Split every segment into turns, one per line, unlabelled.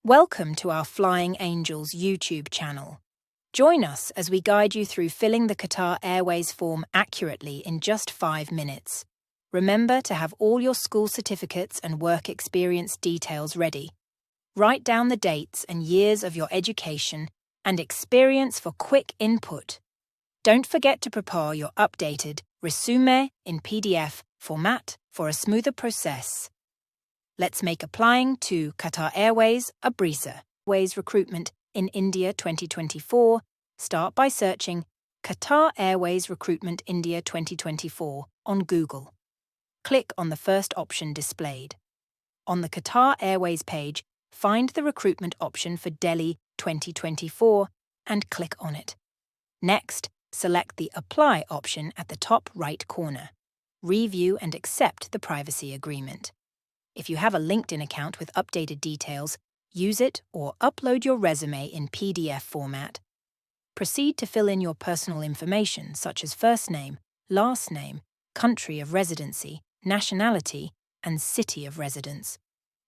Welcome to our Flying Angels YouTube channel. Join us as we guide you through filling the Qatar Airways form accurately in just 5 minutes. Remember to have all your school certificates and work experience details ready. Write down the dates and years of your education and experience for quick input. Don't forget to prepare your updated resume in PDF format for a smoother process. Let's make applying to Qatar Airways a breezer. Airways recruitment in India 2024. Start by searching Qatar Airways Recruitment India 2024 on Google. Click on the first option displayed. On the Qatar Airways page, find the recruitment option for Delhi 2024 and click on it. Next, select the Apply option at the top right corner. Review and accept the privacy agreement. If you have a LinkedIn account with updated details, use it or upload your resume in PDF format. Proceed to fill in your personal information such as first name, last name, country of residency, nationality, and city of residence.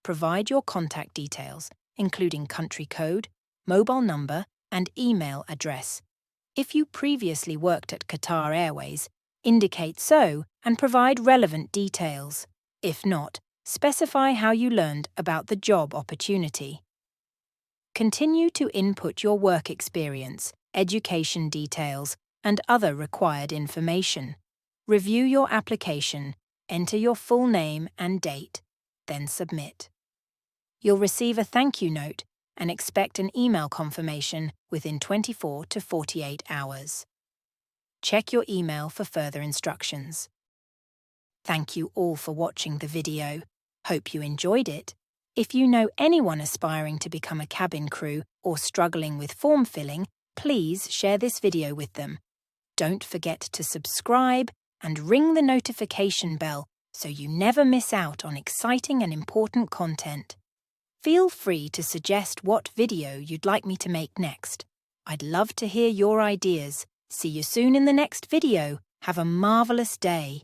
Provide your contact details, including country code, mobile number, and email address. If you previously worked at Qatar Airways, indicate so and provide relevant details. If not, specify how you learned about the job opportunity. Continue to input your work experience, education details, and other required information. Review your application, enter your full name and date, then submit. You'll receive a thank you note and expect an email confirmation within 24 to 48 hours. Check your email for further instructions. Thank you all for watching the video. Hope you enjoyed it. If you know anyone aspiring to become a cabin crew or struggling with form filling, please share this video with them. Don't forget to subscribe and ring the notification bell so you never miss out on exciting and important content. Feel free to suggest what video you'd like me to make next. I'd love to hear your ideas. See you soon in the next video. Have a marvelous day.